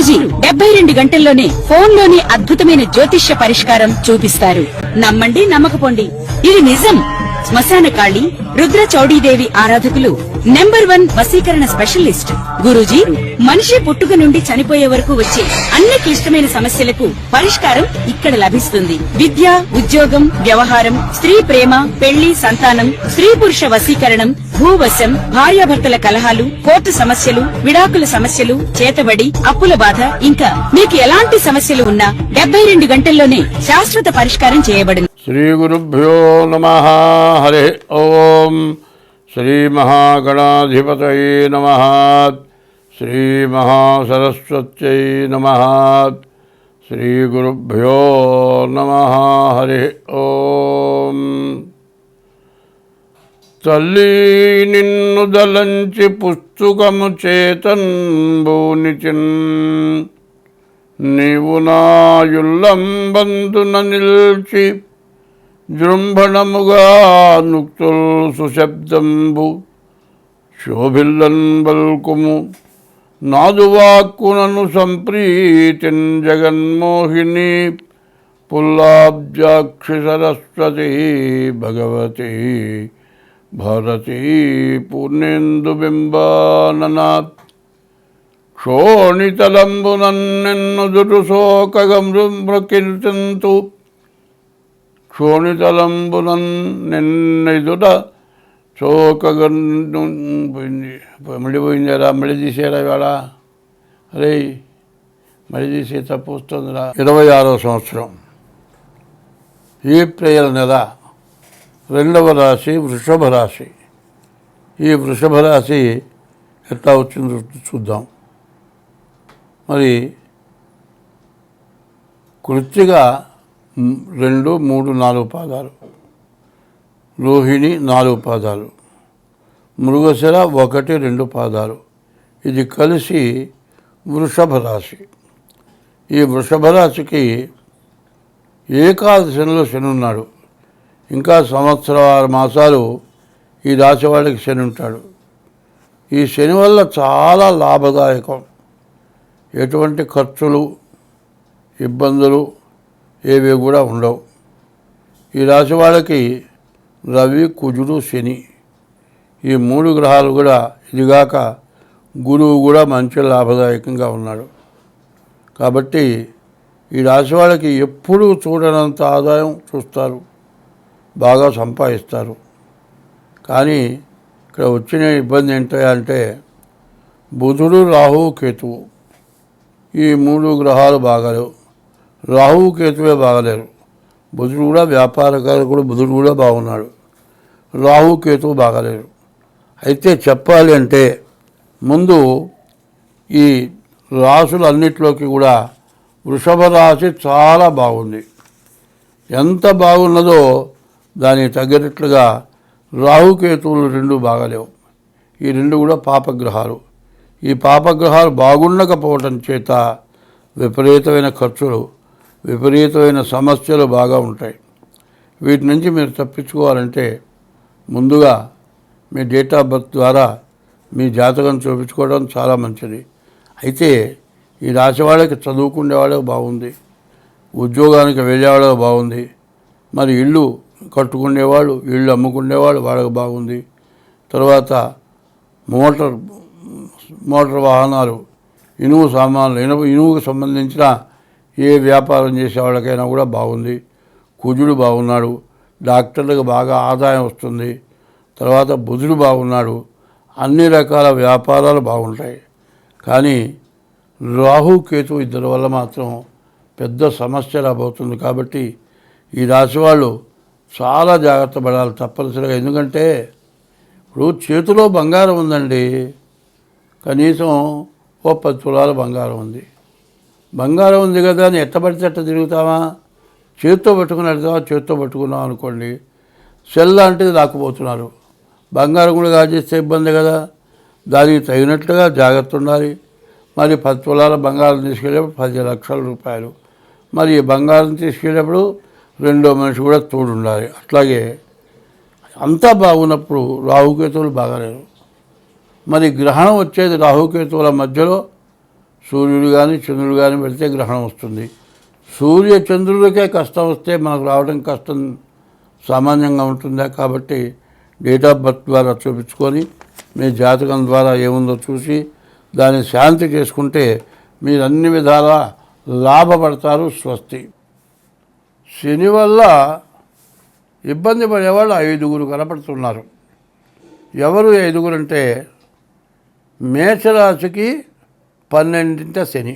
గురూజీ 72 గంటల్లోనే ఫోన్లోని అద్భుతమైన జ్యోతిష్య పరిష్కారం చూపిస్తారు. నమ్మండి, నమ్మకపోండి, ఇది నిజం. శ్మశాన కాళి రుద్ర చౌడీదేవి ఆరాధకులు నంబర్ 1 వశీకరణ స్పెషలిస్ట్. గురూజీ మనిషి పుట్టుక నుండి చనిపోయే వరకు వచ్చే అన్ని క్లిష్టమైన సమస్యలకు పరిష్కారం ఇక్కడ లభిస్తుంది. విద్య, ఉద్యోగం, వ్యవహారం, స్త్రీ ప్రేమ, పెళ్లి, సంతానం, స్త్రీ పురుష వశీకరణం, భూవశం, భార్యాభర్తల కలహాలు, కోర్టు సమస్యలు, విడాకుల సమస్యలు, చేతబడి, అప్పుల బాధ, ఇంకా మీకు ఎలాంటి సమస్యలు ఉన్నా 72 గంటల్లోనే శాశ్వత పరిష్కారం చేయబడును. శ్రీ గురుభ్యో నమః. హరి ఓం. శ్రీ మహాగణాధిపతయే నమః. శ్రీ మహాసరస్వత్యై నమః. శ్రీ గురుభ్యో నమః. హరి ఓం. తల్లి నిన్ను దలంచి పుస్తకము చేతంబూనిచిన్, నీవు నాయుల్లంబందున నిల్చి జృంభణముగా నుక్తుల్ సుశబ్దంబు శోభిల్లన్ బల్కుము నాదువాక్కునను సంప్రీతిన్ జగన్మోహిని పుల్లాబ్జాక్షి సరస్వతి భగవతి భారతీ పూర్ణేందు బింబాననాత్ క్షోణితలంబునన్నెన్నుదురు శోకగమృకీర్తింతు క్షోణితలంబునన్నెన్నెదుట పోయింది. మళ్ళీ పోయిందారా, మళ్ళీ తీసేరా ఇవాళ. అరే మళ్ళీ తీసే తప్పు వస్తుందిరా. 26వ సంవత్సరం ఏప్రిల్ నెల 2వ రాశి వృషభ రాశి. ఈ వృషభ రాశి ఎట్లా వచ్చిందో చూద్దాం. మరి కృత్తిక 2, 3, 4 పాదాలు, రోహిణి 4 పాదాలు, మృగశిర 1, 2 పాదాలు. ఇది కలిసి వృషభ రాశి. ఈ వృషభ రాశికి ఏకాదశిలో శని ఉన్నాడు. ఇంకా 6 మాసాలు ఈ రాశి వాళ్ళకి శని ఉంటాడు. ఈ శని వల్ల చాలా లాభదాయకం. ఎటువంటి ఖర్చులు, ఇబ్బందులు ఏవి కూడా ఉండవు. ఈ రాశి వాళ్ళకి రవి, కుజుడు, శని ఈ 3 గ్రహాలు కూడా, ఇదిగాక గురువు కూడా మంచి లాభదాయకంగా ఉన్నాడు. కాబట్టి ఈ రాశి వాళ్ళకి ఎప్పుడూ చూడనంత ఆదాయం చూస్తారు, బాగా సంపాదిస్తారు. కానీ ఇక్కడ వచ్చిన ఇబ్బంది ఏంటంటే బుధుడు, రాహువు, కేతువు ఈ 3 గ్రహాలు బాగాలేవు. రాహువు, కేతువే బాగలేరు. బుధుడు కూడా వ్యాపారకారకుడు, బుధుడు కూడా బాగున్నాడు. రాహు, కేతువు బాగలేరు. అయితే చెప్పాలి అంటే ముందు ఈ రాసులన్నిటిలోకి కూడా వృషభ రాశి చాలా బాగుంది. ఎంత బాగున్నదో దానికి తగ్గట్లుగా రాహుకేతువులు 2 బాగలేవు. ఈ 2 కూడా పాపగ్రహాలు. ఈ పాపగ్రహాలు బాగుండకపోవటం చేత విపరీతమైన ఖర్చులు, విపరీతమైన సమస్యలు బాగా ఉంటాయి. వీటి నుంచి మీరు తప్పించుకోవాలంటే ముందుగా మీ డేట్ ఆఫ్ బర్త్ ద్వారా మీ జాతకం చూపించుకోవడం చాలా మంచిది. అయితే ఈ రాశి వాళ్ళకి చదువుకునే వాళ్ళకి బాగుంది, ఉద్యోగానికి వెళ్ళేవాళ్ళకి బాగుంది, మరి ఇల్లు కట్టుకునేవాళ్ళు, ఇల్లు అమ్ముకునేవాళ్ళు వాళ్ళకి బాగుంది. తర్వాత మోటార్ వాహనాలు, ఇనుము సామాన్లు, ఇనుముకు సంబంధించిన ఏ వ్యాపారం చేసే వాళ్ళకైనా కూడా బాగుంది. కుజుడు బాగున్నాడు, డాక్టర్లకు బాగా ఆదాయం వస్తుంది. తర్వాత బుధుడు బాగున్నాడు, అన్ని రకాల వ్యాపారాలు బాగుంటాయి. కానీ రాహు, కేతు ఇద్దరి వల్ల మాత్రం పెద్ద సమస్య రాబోతుంది. కాబట్టి ఈ రాశి వాళ్ళు చాలా జాగ్రత్త పడాలి తప్పనిసరిగా. ఎందుకంటే ఇప్పుడు చేతిలో బంగారం ఉందండి, కనీసం ఓ 10 తులాల బంగారం ఉంది. బంగారం ఉంది కదా అని ఎట్టబడితే ఎట్ట తిరుగుతామా? చేత్తో పెట్టుకుని వెళ్తామా? చేత్తో పట్టుకున్నాం అనుకోండి, సెల్ లాంటిది రాకపోతున్నారు. బంగారం కూడా కాజేస్తే ఇబ్బంది కదా. దానికి తగినట్లుగా జాగ్రత్త ఉండాలి. మరి 10 తులాల బంగారం తీసుకెళ్ళేప్పుడు 10 లక్షల రూపాయలు. మరి ఈ బంగారం తీసుకెళ్ళేప్పుడు 2వ మనిషి కూడా తోడు ఉండాలి. అట్లాగే అంతా బాగున్నప్పుడు రాహుకేతువులు బాగాలేరు. మరి గ్రహణం వచ్చేది రాహుకేతువుల మధ్యలో సూర్యుడు కానీ చంద్రుడు కానీ పెడితే గ్రహణం వస్తుంది. సూర్య చంద్రుడికే కష్టం వస్తే మనకు రావడం కష్టం సామాన్యంగా ఉంటుందా? కాబట్టి డేట్ ఆఫ్ బర్త్ ద్వారా చూపించుకొని మీ జాతకం ద్వారా ఏముందో చూసి దాన్ని శాంతి చేసుకుంటే మీరు అన్ని విధాలా లాభపడతారు. స్వస్తి. శని వల్ల ఇబ్బంది పడేవాళ్ళు 5 కనపడుతున్నారు. ఎవరు 5 అంటే మేషరాశికి 12ంట శని,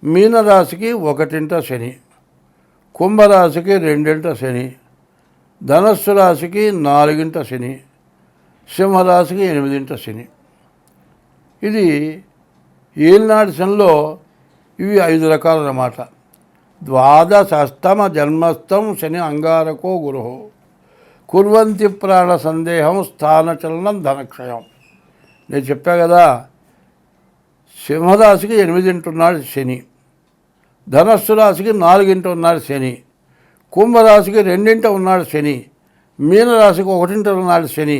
మీనరాశికి 1ంట శని, కుంభరాశికి 2ంట శని, ధనస్సు రాశికి 4ంట శని, సింహరాశికి 8ంట శని. ఇది ఏలినాటి శనిలో ఇవి 5 రకాలన్నమాట. ద్వాదశస్తమ జన్మస్థం శని అంగారకో గురు కుర్వంతి ప్రాణ సందేహం స్థానచలనం ధనక్షయం. నేను చెప్పా కదా, సింహరాశికి 8ంట ఉన్నాడు శని, ధనస్సు రాశికి 4ంట ఉన్నాడు శని, కుంభరాశికి 2ంట ఉన్నాడు శని, మీనరాశికి 1ంట ఉన్నాడు శని,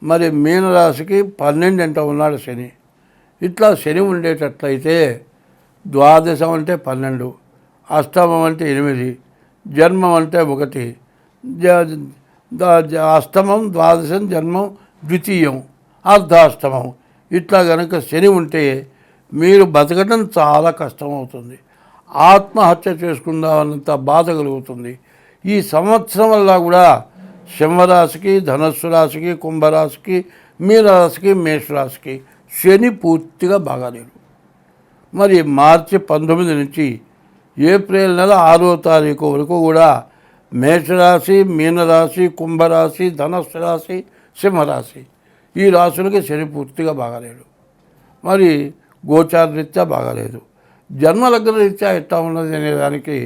మరి మీనరాశికి 12ంట ఉన్నాడు శని. ఇట్లా శని ఉండేటట్లయితే ద్వాదశం అంటే 12, అష్టమం అంటే 8, జన్మం అంటే 1, అష్టమం ద్వాదశం జన్మం ద్వితీయం అర్ధాష్టమం. ఇట్లా కనుక శని ఉంటే మీరు బతకడం చాలా కష్టమవుతుంది. ఆత్మహత్య చేసుకుందామన్నంత బాధ కలుగుతుంది. ఈ సంవత్సరం వల్ల కూడా సింహరాశికి, ధనస్సు రాశికి, కుంభరాశికి, మీనరాశికి, మేషరాశికి శని పూర్తిగా బాగాలేడు. మరి మార్చి 19 నుంచి ఏప్రిల్ నెల 6వ తారీఖు వరకు కూడా మేషరాశి, మీనరాశి, కుంభరాశి, ధనస్సు రాశి, సింహరాశి ఈ రాశులకి శని పూర్తిగా బాగాలేడు. మరి గోచార రీత్యా బాగాలేదు. జన్మలగ్న రీత్యా ఎట్లా ఉన్నది అనే దానికి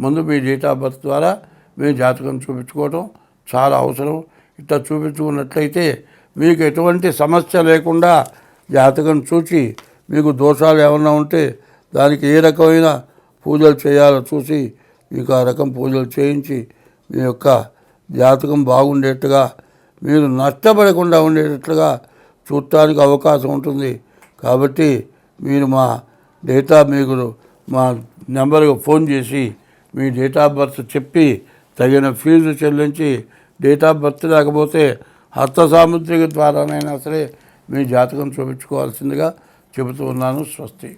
ముందు మీ డేట్ ఆఫ్ బర్త్ ద్వారా మీ జాతకం చూపించుకోవడం చాలా అవసరం. ఇట్లా చూపించుకున్నట్లయితే మీకు ఎటువంటి సమస్య లేకుండా జాతకం చూసి మీకు దోషాలు ఏమన్నా ఉంటే దానికి ఏ రకమైన పూజలు చేయాలో చూసి మీకు ఆ రకం పూజలు చేయించి మీ యొక్క జాతకం బాగుండేట్టుగా, మీరు నష్టపడకుండా ఉండేటట్లుగా చూడటానికి అవకాశం ఉంటుంది. కాబట్టి మీరు మా మీకు మా నెంబర్కి ఫోన్ చేసి మీ డేట్ ఆఫ్ బర్త్ చెప్పి తగిన ఫీజు చెల్లించి, డేట్ ఆఫ్ బర్త్ లేకపోతే హస్త సాముద్రిక ద్వారానైనా సరే మీ జాతకం చూపించుకోవాల్సిందిగా చెబుతూ ఉన్నాను. స్వస్తి.